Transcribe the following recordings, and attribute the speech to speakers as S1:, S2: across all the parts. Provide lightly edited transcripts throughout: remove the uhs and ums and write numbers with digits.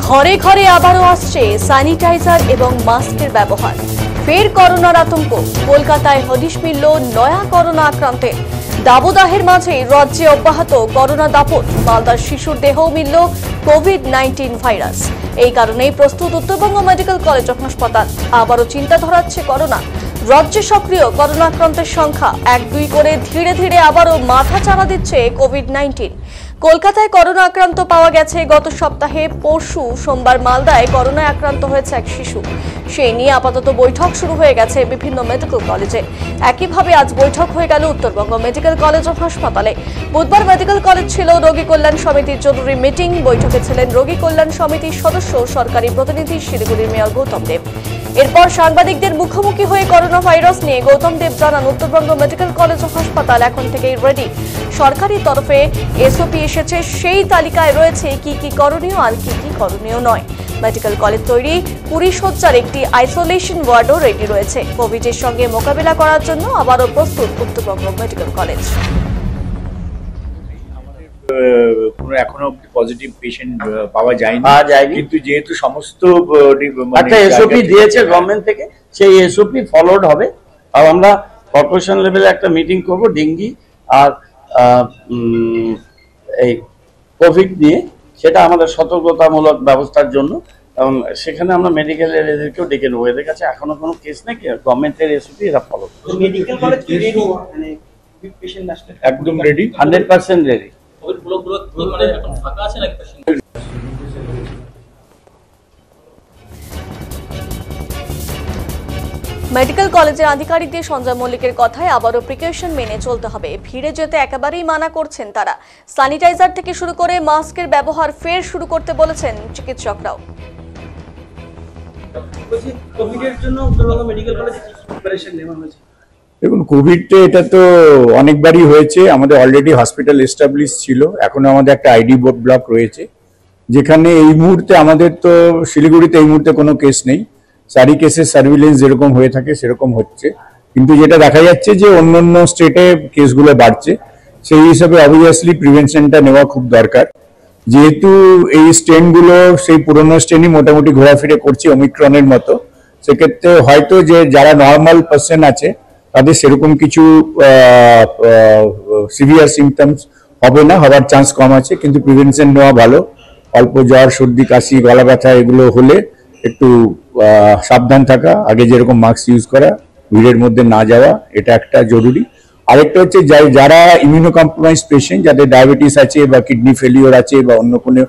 S1: ঘরে ঘরে আবারও আসছে স্যানিটাইজার এবং মাস্কের ব্যবহার। ফের করোনার আতঙ্ক। কলকাতায় হদিশ মিলল নয়া করোনা আক্রান্তের। দাবদাহের মাঝেই রাজ্যে অব্যাহত করোনা দাপট। মালদার শিশুর দেহেও মিলল কোভিড-19 ভাইরাস। এই কারণেই প্রস্তুত উত্তরবঙ্গ মেডিকেল কলেজ ও হাসপাতাল। আবারও চিন্তা ধরাচ্ছে করোনা। রাজ্যে সক্রিয় করোনা আক্রান্তের সংখ্যা 1-2 করে ধীরে ধীরে আবারও মাথা চাড়া দিচ্ছে কোভিড-19। কলকাতায় করোনা আক্রান্ত পাওয়া গেছে গত সপ্তাহে। পরশু সোমবার মালদায় করোনায় আক্রান্ত হয়েছে এক শিশু। সেই নিয়ে আপাতত বৈঠক শুরু হয়ে গেছে বিভিন্ন মেডিকেল কলেজে। একইভাবে আজ বৈঠক হয়ে গেল উত্তরবঙ্গ মেডিকেল কলেজ ও হাসপাতালে। বুধবার মেডিকেল কলেজ ছিল রোগী কল্যাণ সমিতির জরুরি মিটিং। বৈঠকে ছিলেন রোগী কল্যাণ সমিতির সদস্য সরকারি প্রতিনিধি শিলিগুড়ির মেয়র গৌতম দেব। এরপর সাংবাদিকদের মুখোমুখি হয়ে করোনা ভাইরাস নিয়ে গৌতম দেব জানান, উত্তরবঙ্গ মেডিকেল কলেজ ও হাসপাতাল এখন থেকেই রেডি। সরকারি তরফে এসওপি এসেছে, সেই তালিকায় রয়েছে কি কি করণীয় আর কি কি করণীয় নয়। মেডিকেল কলেজ তৈরি, 20 শয্যার একটি আইসোলেশন ওয়ার্ডও রেডি রয়েছে। কোভিডের সঙ্গে মোকাবিলা করার জন্য আবারও প্রস্তুত উত্তরবঙ্গ মেডিকেল কলেজ।
S2: এখনো পজিটিভ পেশেন্ট পাওয়া যায়নি, কিন্তু যেহেতু সমস্ত
S3: একটা এসওপি দিয়েছে গভর্নমেন্ট থেকে, সেই এসওপি ফলোড হবে। আর আমরা কর্পোরেশন লেভেলে একটা মিটিং করব ডেঙ্গি আর এই কোভিড নিয়ে, সেটা আমাদের সতর্কতামূলক ব্যবস্থার জন্য। এবং সেখানে আমরা মেডিকেলের এদেরকেও ডেকে নেবো। এদের কাছে এখনো কোনো কেস নেই, গভর্নমেন্টের এসওপি এরা ফলো করে।
S4: মেডিকেল কলেজ কি রেডি, মানে কোভিড পেশেন্ট আসলে
S2: একদম রেডি,
S3: 100% রেডি।
S1: মেডিকেল কলেজের আধিকারিকদের সঞ্জয় মল্লিকের কথায় আবারও প্রিকশন মেনে চলতে হবে। ভিড়ে যেতে একেবারেই মানা করছেন তারা। স্যানিটাইজার থেকে শুরু করে মাস্কের ব্যবহার ফের শুরু করতে বলেছেন চিকিৎসকরাও।
S4: কোভিডের জন্য উত্তরবঙ্গ মেডিকেল কলেজে কি প্রিপারেশন নেওয়া হয়েছে?
S2: দেখুন, কোভিডে এটা তো অনেকবারই হয়েছে। আমাদের অলরেডি হসপিটাল এস্টাবলিশ ছিল। এখনো আমাদের একটা আইডি ব্লক রয়েছে, যেখানে এই মুহূর্তে আমাদের তো শিলিগুড়িতে এই মুহূর্তে কোনো কেস নেই। সারি কেসের সার্ভিলেন্স যেরকম হয়ে থাকে সেরকম হচ্ছে, কিন্তু যেটা দেখা যাচ্ছে যে অন্য স্টেটে কেসগুলো বাড়ছে। সেই হিসাবে অবভিয়াসলি প্রিভেনশনটা নেওয়া খুব দরকার। যেহেতু এই স্ট্রেনগুলো সেই পুরোনো স্ট্রেনই মোটামুটি ঘোরাফিরে করছে ওমিক্রনের মতো, সেক্ষেত্রে হয়তো যে যারা নর্মাল পার্সন আছে তাদের সেরকম কিছু সিভিয়ার সিমটমস হবে না, হওয়ার চান্স কম আছে। কিন্তু প্রিভেনশন নেওয়া ভালো। অল্প জ্বর, সর্দি, কাশি, গলা ব্যথা এগুলো হলে একটু সাবধান থাকা, আগে যেরকম মাস্ক ইউজ করা, ভিড়ের মধ্যে না যাওয়া, এটা একটা জরুরি। আরেকটা হচ্ছে যারা ইমিউনো কম্প্রোমাইজ পেশেন্ট, যাদের ডায়াবেটিস আছে বা কিডনি ফেলিওর আছে বা অন্য কোনো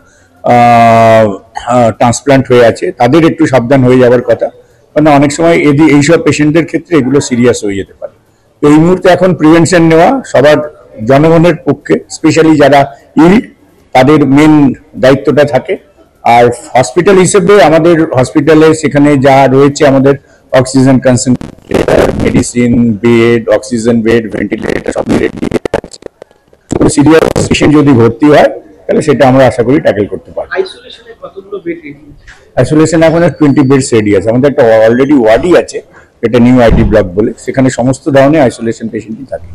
S2: ট্রান্সপ্লান্ট হয়ে আছে, তাদের একটু সাবধান হয়ে যাওয়ার কথা। কারণ অনেক সময় এইসব পেশেন্টদের ক্ষেত্রে এগুলো সিরিয়াস হয়ে যেতে পারে। তো এই মুহূর্তে এখন প্রিভেনশন নেওয়া সবার জনগণের পক্ষে, স্পেশালি যারা তাদের মেন দায়িত্বটা থাকে। আর হসপিটাল হিসেবে আমাদের হসপিটালে সেখানে যা রয়েছে, আমাদের oxygen concentrator, medicine bed, oxygen bed, ventilator সব রেডি আছে। সিরিয়াস পেশেন্ট যদি ভর্তি হয় তাহলে সেটা আমরা আশা করি ট্যাকেল করতে পারবো।
S4: আইসোলেশনে কতগুলো বেড রেডি?
S2: আইসোলেশন এখন 20 বেডস রেডি আছে। আমাদের একটা অলরেডি ওয়ার্ডই আছে, এটা নিউ আইডি ব্লক বলে, সেখানে সমস্ত ধরনের আইসোলেশন পেশেন্টই থাকে।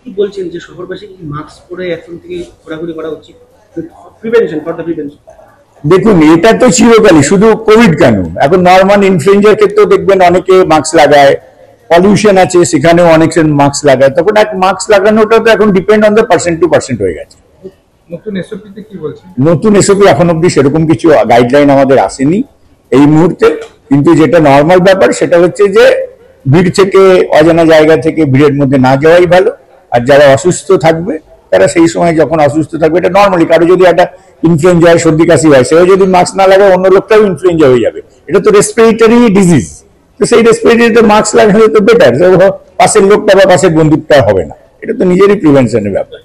S4: কি বলছেন যে শহরবাসী কি মাস্ক পরে এখন থেকে ঘোরাঘুরি করা উচিত? Prevention, for the prevention.
S2: দেখুন, এটা তো চিরকালই, শুধু কোভিড কেন, এখন নর্মাল ইনফ্লুয়েঞ্জার ক্ষেত্রেও দেখবেন অনেকে মাস্ক লাগায়। পলিউশন আছে, সেখানেও অনেকে মাস্ক লাগায়। তখন এক মাস্ক লাগানোটা তো এখন depend on the person to person হয়ে গেছে। নতুন এসওপি এখন অব্দি সেরকম কিছু গাইডলাইন আমাদের আসেনি এই মুহূর্তে। কিন্তু যেটা নর্মাল ব্যাপার সেটা হচ্ছে যে ভিড় থেকে, অজানা জায়গা থেকে ভিড়ের মধ্যে না যাওয়াই ভালো। আর যারা অসুস্থ থাকবে তারা সেই সময় যখন অসুস্থ থাকবে, এটা নর্মালি কারো যদি একটা ইনফ্লুয়েঞ্জা হয়, সর্দি কাশি হয়, সেও যদি মাস্ক না লাগায় অন্য লোকটাও ইনফ্লুয়েঞ্জা হয়ে যাবে। এটা তো রেসপিরেটরি ডিজিজ, তো সেই রেসপিরেটরিতে মাস্ক লাগালে তো বেটার, পাশের লোকটা বা পাশের বন্ধুটা হবে না। এটা তো নিজেরই প্রিভেনশনের ব্যাপার।